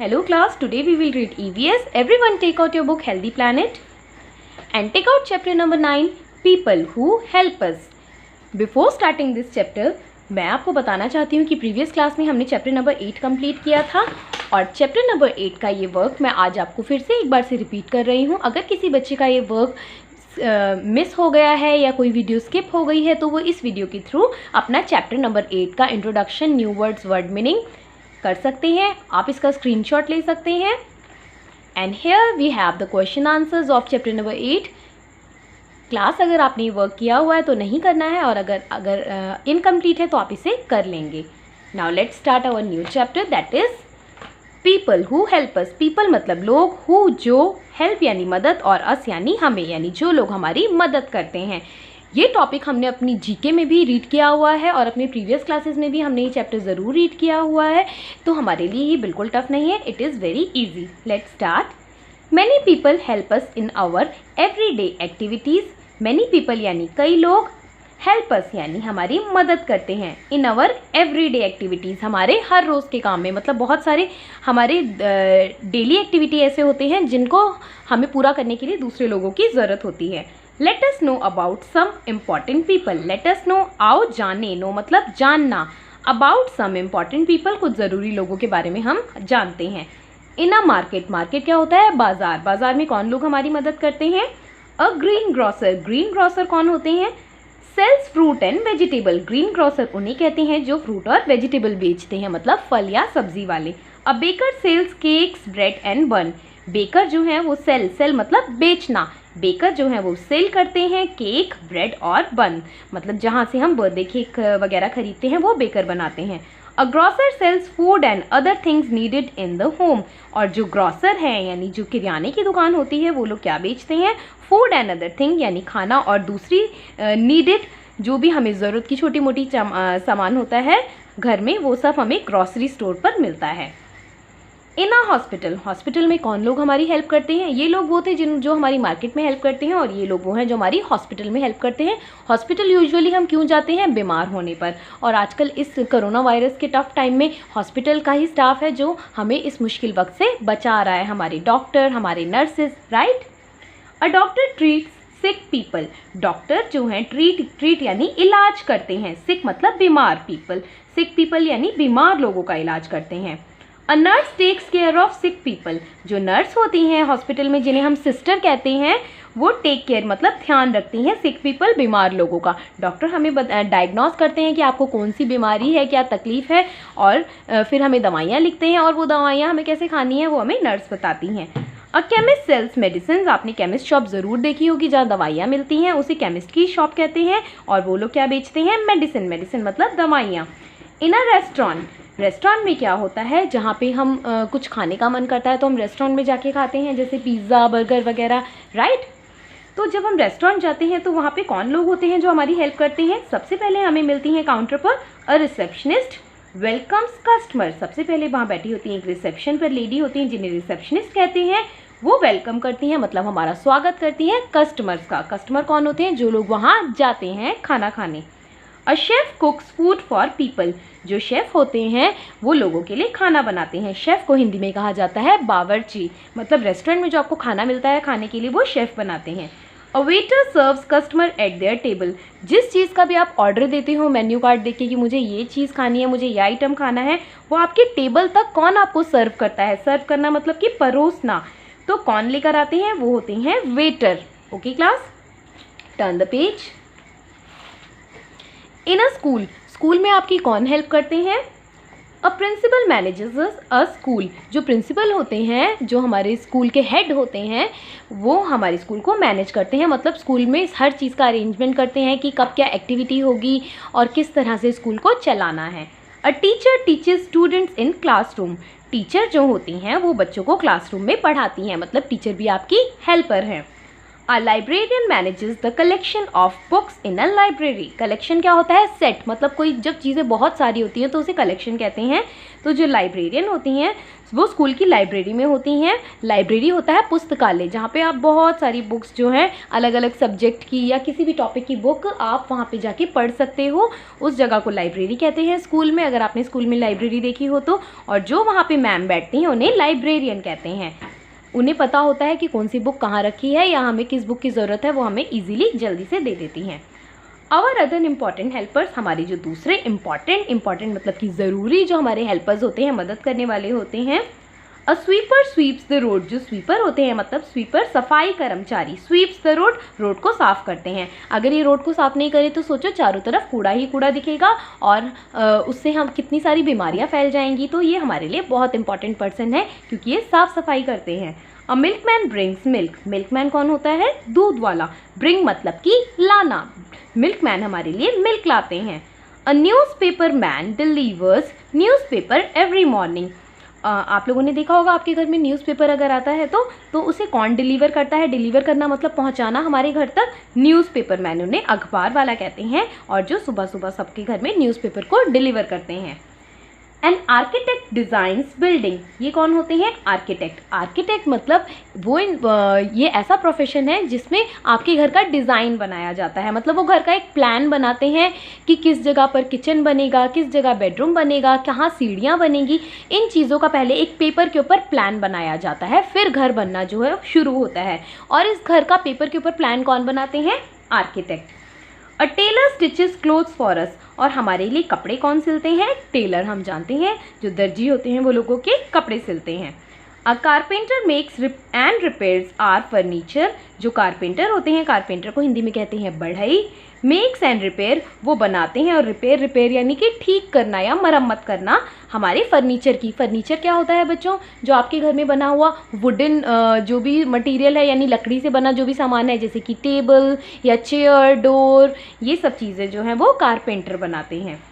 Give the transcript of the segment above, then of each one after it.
Hello class, today we will read EVS. Everyone take out your book Healthy Planet and take out chapter number 9, People who help us. Before starting this chapter, मैं आपको बताना चाहती हूँ कि previous class में हमने chapter number 8 complete किया था और चैप्टर नंबर 8 का ये वर्क मैं आज आपको फिर से एक बार से रिपीट कर रही हूँ। अगर किसी बच्चे का ये वर्क मिस हो गया है या कोई वीडियो स्किप हो गई है तो वो इस वीडियो के थ्रू अपना चैप्टर नंबर 8 का introduction, new words, word meaning कर सकते हैं। आप इसका स्क्रीनशॉट ले सकते हैं। And here we have the question answers of chapter number 8। Class अगर आपने वर्क किया हुआ है तो नहीं करना है और अगर इनकम्प्लीट है तो आप इसे कर लेंगे। Now let's start our new chapter that is people who help us. People मतलब लोग, हु जो, हेल्प यानी मदद और अस यानी हमें, यानी जो लोग हमारी मदद करते हैं। ये टॉपिक हमने अपनी जीके में भी रीड किया हुआ है और अपने प्रीवियस क्लासेस में भी हमने ये चैप्टर ज़रूर रीड किया हुआ है, तो हमारे लिए ये बिल्कुल टफ नहीं है। It is very easy. Let's start. Many people help us in our everyday activities. Many people यानी कई लोग, हेल्प अस यानी हमारी मदद करते हैं, इन आवर एवरीडे एक्टिविटीज़ हमारे हर रोज़ के काम में। मतलब बहुत सारे हमारे डेली एक्टिविटी ऐसे होते हैं जिनको हमें पूरा करने के लिए दूसरे लोगों की ज़रूरत होती है। Let us know about some important people. Let us know, आओ जाने, नो मतलब जानना, अबाउट सम इम्पॉर्टेंट पीपल कुछ ज़रूरी लोगों के बारे में हम जानते हैं। इन अ मार्केट, मार्केट क्या होता है? बाजार। बाजार में कौन लोग हमारी मदद करते हैं? A green grocer, green grocer कौन होते हैं? Sells fruit and vegetable, green grocer उन्हें कहते हैं जो फ्रूट और वेजिटेबल बेचते हैं, मतलब फल या सब्जी वाले। A baker sells cakes, bread and bun. Baker जो है वो सेल मतलब बेचना, बेकर जो है वो सेल करते हैं केक, ब्रेड और बन, मतलब जहाँ से हम बर्थडे केक वगैरह खरीदते हैं वो बेकर बनाते हैं। A grocer sells food and other things needed in the home. और जो ग्रॉसर है यानी जो किराने की दुकान होती है वो लोग क्या बेचते हैं? फूड एंड अदर थिंग यानी खाना और दूसरी नीडेड जो भी हमें ज़रूरत की छोटी मोटी सामान होता है घर में, वो सब हमें ग्रॉसरी स्टोर पर मिलता है। इन अ हॉस्पिटल, हॉस्पिटल में कौन लोग हमारी हेल्प करते हैं? ये लोग वो थे जो हमारी मार्केट में हेल्प करते हैं और ये लोग वो हैं जो हमारी हॉस्पिटल में हेल्प करते हैं। हॉस्पिटल यूजुअली हम क्यों जाते हैं? बीमार होने पर। और आजकल इस कोरोना वायरस के टफ टाइम में हॉस्पिटल का ही स्टाफ है जो हमें इस मुश्किल वक्त से बचा रहा है, हमारे डॉक्टर, हमारे nurses, right. A doctor treats sick people, doctor जो हैं ट्रीट यानी इलाज करते हैं, सिक मतलब बीमार, पीपल, सिक पीपल यानी बीमार लोगों का इलाज करते हैं। A nurse takes care of sick people, जो नर्स होती हैं हॉस्पिटल में जिन्हें हम सिस्टर कहते हैं, वो टेक केयर मतलब ध्यान रखती हैं सिक पीपल, बीमार लोगों का। डॉक्टर हमें डायग्नोस करते हैं कि आपको कौन सी बीमारी है, क्या तकलीफ़ है, और फिर हमें दवाइयाँ लिखते हैं और वो दवाइयाँ हमें कैसे खानी है वो हमें नर्स बताती हैं। अ केमिस्ट सेल्स मेडिसिन, आपने केमिस्ट शॉप ज़रूर देखी होगी जहाँ दवाइयाँ मिलती हैं, उसे केमिस्ट की शॉप कहते हैं। और वो लोग क्या बेचते हैं? मेडिसिन, मेडिसिन मतलब दवाइयाँ। इन अ रेस्टोरेंट, रेस्टोरेंट में क्या होता है? जहाँ पे हम कुछ खाने का मन करता है तो हम रेस्टोरेंट में जाके खाते हैं, जैसे पिज़्ज़ा, बर्गर वगैरह, राइट। तो जब हम रेस्टोरेंट जाते हैं तो वहाँ पे कौन लोग होते हैं जो हमारी हेल्प करते हैं? सबसे पहले हमें मिलती हैं काउंटर पर अ रिसेप्शनिस्ट वेलकम्स कस्टमर। सबसे पहले वहाँ बैठी होती हैं एक रिसेप्शन पर लेडी होती हैं जिन्हें रिसेप्शनिस्ट कहते हैं। वो वेलकम करती हैं मतलब हमारा स्वागत करती हैं कस्टमर्स का। कस्टमर कौन होते हैं? जो लोग वहाँ जाते हैं खाना खाने। A chef कुक्स food for people, जो शेफ़ होते हैं वो लोगों के लिए खाना बनाते हैं। शेफ़ को हिंदी में कहा जाता है बावर्ची, मतलब रेस्टोरेंट में जो आपको खाना मिलता है खाने के लिए वो शेफ़ बनाते हैं। A waiter serves customer at their table, जिस चीज़ का भी आप ऑर्डर देते हो मेन्यू कार्ड देख के कि मुझे ये चीज़ खानी है, मुझे ये आइटम खाना है, वो आपके टेबल तक कौन आपको सर्व करता है? सर्व करना मतलब कि परोसना। तो कौन लेकर आते हैं? वो होते हैं waiter. Okay class, turn the page. In a school, school में आपकी कौन हेल्प करते हैं? अ प्रिंसिपल मैनेजेस अ स्कूल, जो प्रिंसिपल होते हैं, जो हमारे स्कूल के हेड होते हैं, वो हमारे स्कूल को मैनेज करते हैं, मतलब स्कूल में हर चीज़ का अरेंजमेंट करते हैं कि कब क्या एक्टिविटी होगी और किस तरह से स्कूल को चलाना है। A teacher teaches students in classroom, teacher जो होती हैं वो बच्चों को क्लासरूम में पढ़ाती हैं, मतलब टीचर भी आपकी हेल्पर हैं। A librarian manages the collection of books in a library. Collection क्या होता है? सेट, मतलब कोई जब चीज़ें बहुत सारी होती हैं तो उसे कलेक्शन कहते हैं। तो जो लाइब्रेरियन होती हैं वो स्कूल की लाइब्रेरी में होती हैं। लाइब्रेरी होता है पुस्तकालय, जहाँ पे आप बहुत सारी बुक्स जो हैं अलग अलग सब्जेक्ट की या किसी भी टॉपिक की बुक आप वहाँ पे जाके पढ़ सकते हो, उस जगह को लाइब्रेरी कहते हैं स्कूल में, अगर आपने स्कूल में लाइब्रेरी देखी हो तो। और जो वहाँ पे मैम बैठती हैं उन्हें लाइब्रेरियन कहते हैं। उन्हें पता होता है कि कौन सी बुक कहाँ रखी है या हमें किस बुक की ज़रूरत है, वो हमें ईजिली जल्दी से दे देती हैं। आवर अदर इम्पॉर्टेंट हेल्पर्स, हमारे जो दूसरे इम्पॉर्टेंट मतलब कि ज़रूरी जो हमारे हेल्पर्स होते हैं, मदद करने वाले होते हैं। अ स्वीपर स्वीप्स द रोड, जो स्वीपर होते हैं मतलब स्वीपर सफाई कर्मचारी, स्वीप्स द रोड, रोड को साफ़ करते हैं। अगर ये रोड को साफ़ नहीं करे तो सोचो चारों तरफ कूड़ा ही कूड़ा दिखेगा और उससे हम कितनी सारी बीमारियां फैल जाएंगी। तो ये हमारे लिए बहुत इंपॉर्टेंट पर्सन है क्योंकि ये साफ़ सफाई करते हैं। अ मिल्कमैन ब्रिंग्स मिल्क, मिल्कमैन कौन होता है? दूध वाला। ब्रिंग मतलब कि लाना, मिल्कमैन हमारे लिए मिल्क लाते हैं। A newspaper man delivers newspaper every morning, आप लोगों ने देखा होगा आपके घर में न्यूज़पेपर अगर आता है तो उसे कौन डिलीवर करता है? डिलीवर करना मतलब पहुंचाना हमारे घर तक, न्यूज़पेपर मैन उन्हें अखबार वाला कहते हैं, और जो सुबह सुबह सबके घर में न्यूज़पेपर को डिलीवर करते हैं। एन आर्किटेक्ट डिज़ाइंस बिल्डिंग, ये कौन होते हैं? आर्किटेक्ट। आर्किटेक्ट मतलब वो ये ऐसा प्रोफेशन है जिसमें आपके घर का डिज़ाइन बनाया जाता है, मतलब वो घर का एक प्लान बनाते हैं कि किस जगह पर किचन बनेगा, किस जगह बेडरूम बनेगा, कहाँ सीढ़ियाँ बनेगी। इन चीज़ों का पहले एक पेपर के ऊपर प्लान बनाया जाता है, फिर घर बनना जो है शुरू होता है। और इस घर का पेपर के ऊपर प्लान कौन बनाते हैं? Architect. A tailor stitches clothes for us, और हमारे लिए कपड़े कौन सिलते हैं? टेलर हम जानते हैं, जो दर्जी होते हैं वो लोगों के कपड़े सिलते हैं। A carpenter makes and repairs our furniture, जो कारपेंटर होते हैं, कारपेंटर को हिंदी में कहते हैं बढ़ई। मेक्स एंड रिपेयर, वो बनाते हैं, और रिपेयर यानी कि ठीक करना या मरम्मत करना हमारे फर्नीचर की। फर्नीचर क्या होता है बच्चों? जो आपके घर में बना हुआ वुडन जो भी मटेरियल है, यानी लकड़ी से बना जो भी सामान है, जैसे कि टेबल या चेयर, डोर, ये सब चीज़ें जो हैं वो कारपेंटर बनाते हैं।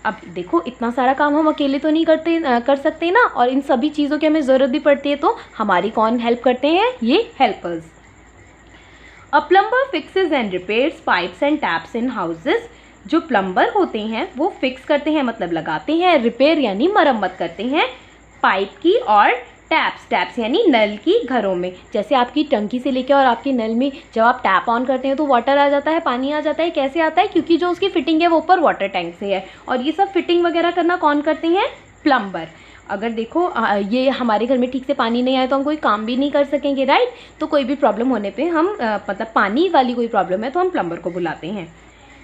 अब देखो इतना सारा काम हम अकेले तो नहीं कर सकते ना, और इन सभी चीज़ों की हमें ज़रूरत भी पड़ती है, तो हमारी कौन हेल्प करते हैं? ये helpers. A plumber fixes and repairs pipes and taps in houses, जो प्लम्बर होते हैं वो फिक्स करते हैं मतलब लगाते हैं, रिपेयर यानी मरम्मत करते हैं पाइप की और टैप्स यानी नल की घरों में। जैसे आपकी टंकी से लेकर और आपके नल में जब आप टैप ऑन करते हैं तो वाटर आ जाता है, पानी आ जाता है। कैसे आता है? क्योंकि जो उसकी फिटिंग है वो ऊपर वाटर टैंक से है, और ये सब फिटिंग वगैरह करना कौन करते हैं? प्लम्बर। अगर देखो ये हमारे घर में ठीक से पानी नहीं आया तो हम कोई काम भी नहीं कर सकेंगे, राइट? तो कोई भी प्रॉब्लम होने पे हम मतलब पानी वाली कोई प्रॉब्लम है तो हम प्लम्बर को बुलाते हैं।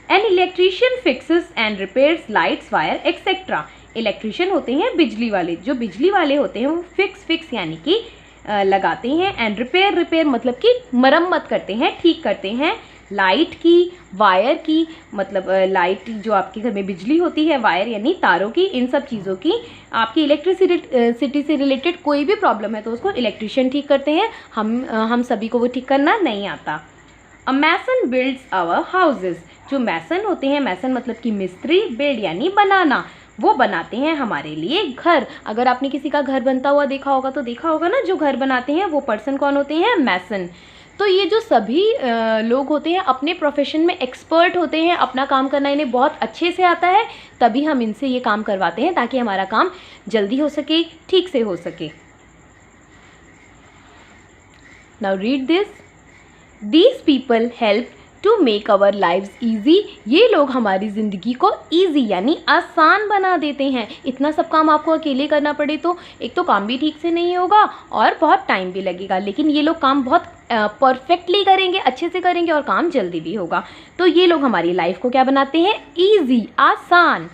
An electrician fixes and repairs lights, wire etcetera, electrician होते हैं बिजली वाले, जो बिजली वाले होते हैं वो फिक्स यानी कि लगाते हैं, एंड रिपेयर मतलब कि मरम्मत करते हैं, ठीक करते हैं। लाइट की, वायर की, मतलब लाइट जो आपके घर में बिजली होती है, वायर यानी तारों की, इन सब चीज़ों की आपकी इलेक्ट्रिसिटी से रिलेटेड कोई भी प्रॉब्लम है तो उसको इलेक्ट्रीशियन ठीक करते हैं। हम सभी को वो ठीक करना नहीं आता। अ मैसन बिल्ड्स आवर हाउसेस, जो मैसन होते हैं, मैसन मतलब कि मिस्त्री, बिल्ड यानी बनाना, वो बनाते हैं हमारे लिए घर। अगर आपने किसी का घर बनता हुआ देखा होगा तो देखा होगा ना, जो घर बनाते हैं वो पर्सन कौन होते हैं? मैसन। तो ये जो सभी लोग होते हैं अपने प्रोफेशन में एक्सपर्ट होते हैं, अपना काम करना इन्हें बहुत अच्छे से आता है, तभी हम इनसे ये काम करवाते हैं ताकि हमारा काम जल्दी हो सके, ठीक से हो सके। Now read this. These people help to make our lives easy, ये लोग हमारी ज़िंदगी को ईजी यानी आसान बना देते हैं। इतना सब काम आपको अकेले करना पड़े तो एक तो काम भी ठीक से नहीं होगा और बहुत टाइम भी लगेगा, लेकिन ये लोग काम बहुत परफेक्टली करेंगे, अच्छे से करेंगे और काम जल्दी भी होगा। तो ये लोग हमारी लाइफ को क्या बनाते हैं? ईजी, आसान।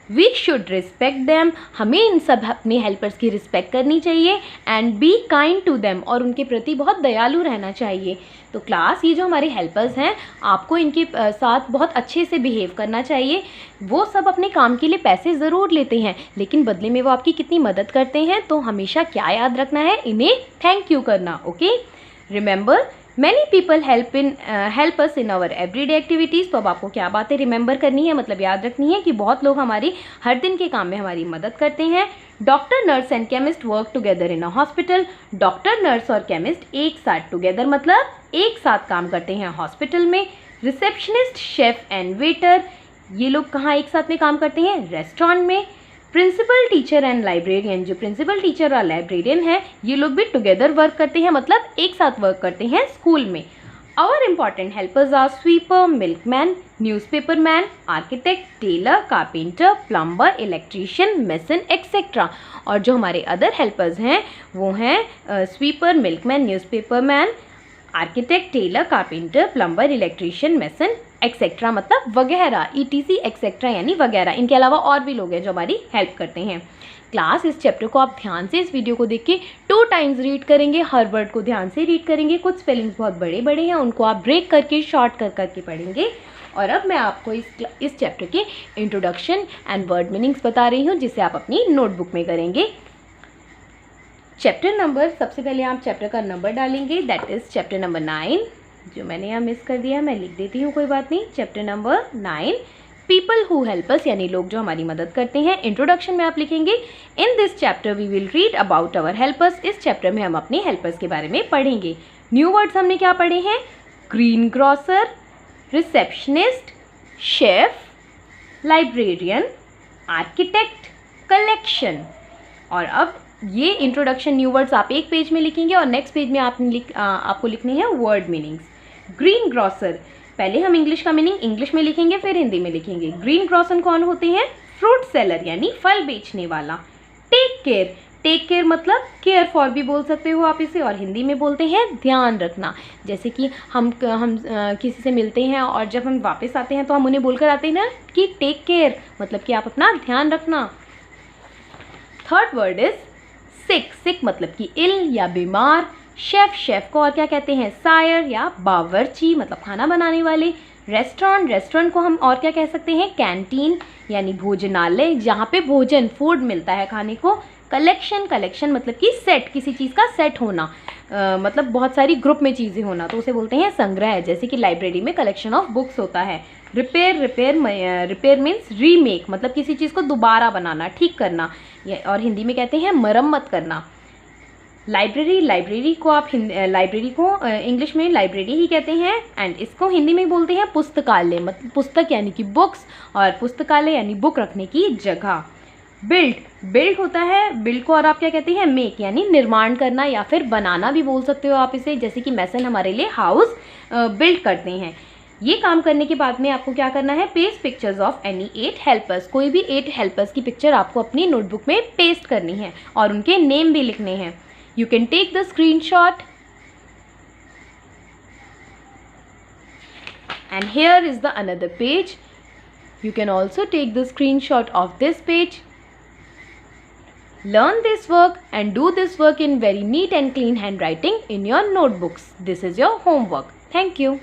वी शुड रिस्पेक्ट दैम, हमें इन सब अपने हेल्पर्स की रिस्पेक्ट करनी चाहिए। And be kind to them, और उनके प्रति बहुत दयालु रहना चाहिए। तो क्लास, ये जो हमारे हेल्पर्स हैं आपको इनके साथ बहुत अच्छे से बिहेव करना चाहिए। वो सब अपने काम के लिए पैसे ज़रूर लेते हैं, लेकिन बदले में वो आपकी कितनी मदद करते हैं। तो हमेशा क्या याद रखना है? इन्हें थैंक यू करना। Okay, remember many people help us in our everyday activities. तो अब आपको क्या बातें रिमेंबर करनी है, मतलब याद रखनी है कि बहुत लोग हमारी हर दिन के काम में हमारी मदद करते हैं। Doctor, nurse and chemist work together in a hospital. Doctor, nurse और केमिस्ट एक साथ, टुगेदर मतलब एक साथ काम करते हैं हॉस्पिटल में। रिसेप्शनिस्ट, शेफ एंड वेटर, ये लोग कहाँ एक साथ में काम करते हैं? रेस्टोरेंट में। प्रिंसिपल, टीचर एंड लाइब्रेरियन, जो प्रिंसिपल, टीचर और लाइब्रेरियन है ये लोग भी टुगेदर वर्क करते हैं, मतलब एक साथ वर्क करते हैं स्कूल में। Our important helpers are sweeper, milkman, newspaper man, architect, tailor, carpenter, plumber, electrician, mason, etc. और जो हमारे अदर हेल्पर्स हैं वो हैं sweeper, milkman, newspaper man, architect, tailor, carpenter, plumber, electrician, mason etcetera, मतलब वगैरह, ETC एक्सेट्रा यानी वगैरह। इनके अलावा और भी लोग हैं जो हमारी हेल्प करते हैं। क्लास, इस चैप्टर को आप ध्यान से इस वीडियो को देख के 2 टाइम्स रीड करेंगे, हर वर्ड को ध्यान से रीड करेंगे। कुछ स्पेलिंग्स बहुत बड़े बड़े हैं, उनको आप ब्रेक करके शॉर्ट कर करके पढ़ेंगे। और अब मैं आपको इस चैप्टर के इंट्रोडक्शन एंड वर्ड मीनिंग्स बता रही हूँ, जिसे आप अपनी नोटबुक में करेंगे। चैप्टर नंबर, सबसे पहले आप चैप्टर का नंबर डालेंगे, दैट इज़ चैप्टर नंबर 9। जो मैंने यहाँ मिस कर दिया मैं लिख देती हूँ, कोई बात नहीं। Chapter number 9, people who help अस, यानी लोग जो हमारी मदद करते हैं। इंट्रोडक्शन में आप लिखेंगे, in this chapter we will read about our helpers. इस चैप्टर में हम अपने हेल्पर्स के बारे में पढ़ेंगे। न्यू वर्ड्स हमने क्या पढ़े हैं? Green grocer, receptionist, chef, librarian, architect, collection. और अब ये इंट्रोडक्शन न्यू वर्ड्स आप एक पेज में लिखेंगे और नेक्स्ट पेज में आपको लिखने हैं वर्ड मीनिंग्स। ग्रीन ग्रॉसर, पहले हम इंग्लिश का मीनिंग इंग्लिश में लिखेंगे, फिर हिंदी में लिखेंगे। ग्रीन ग्रॉसर कौन होते हैं? फ्रूट सेलर यानी फल बेचने वाला। टेक केयर, टेक केयर मतलब केयर फॉर भी बोल सकते हो आप इसे, और हिंदी में बोलते हैं ध्यान रखना। जैसे कि हम किसी से मिलते हैं और जब हम वापस आते हैं तो हम उन्हें बोलकर आते हैं ना कि टेक केयर, मतलब कि आप अपना ध्यान रखना। थर्ड वर्ड इज सिक, सिक मतलब कि इल या बीमार। शेफ, शेफ को और क्या कहते हैं? सायर या बावर्ची, मतलब खाना बनाने वाले। रेस्टोरेंट, रेस्टोरेंट को हम और क्या कह सकते हैं? कैंटीन यानी भोजनालय, जहाँ पे भोजन, फूड मिलता है खाने को। कलेक्शन, कलेक्शन मतलब कि सेट, किसी चीज़ का सेट होना, मतलब बहुत सारी ग्रुप में चीज़ें होना, तो उसे बोलते हैं संग्रह। जैसे कि लाइब्रेरी में कलेक्शन ऑफ बुक्स होता है। रिपेयर, रिपेयर मीन्स रीमेक, मतलब किसी चीज़ को दोबारा बनाना, ठीक करना, और हिंदी में कहते हैं मरम्मत करना। लाइब्रेरी, लाइब्रेरी को आप लाइब्रेरी को इंग्लिश में लाइब्रेरी ही कहते हैं, एंड इसको हिंदी में बोलते हैं पुस्तकालय, मतलब पुस्तक यानी कि बुक्स, और पुस्तकालय यानी बुक रखने की जगह। बिल्ड, बिल्ड होता है, बिल्ड को और आप क्या कहते हैं? मेक यानी निर्माण करना या फिर बनाना भी बोल सकते हो आप इसे। जैसे कि मैसन हमारे लिए हाउस बिल्ड करते हैं। ये काम करने के बाद में आपको क्या करना है? Paste pictures of any 8 helpers, कोई भी 8 हेल्पर्स की पिक्चर आपको अपनी नोटबुक में पेस्ट करनी है और उनके नेम भी लिखने हैं। You can take the screenshot, and here is the another page. You can also take the screenshot of this page. Learn this work and do this work in very neat and clean handwriting in your notebooks. This is your homework. Thank you.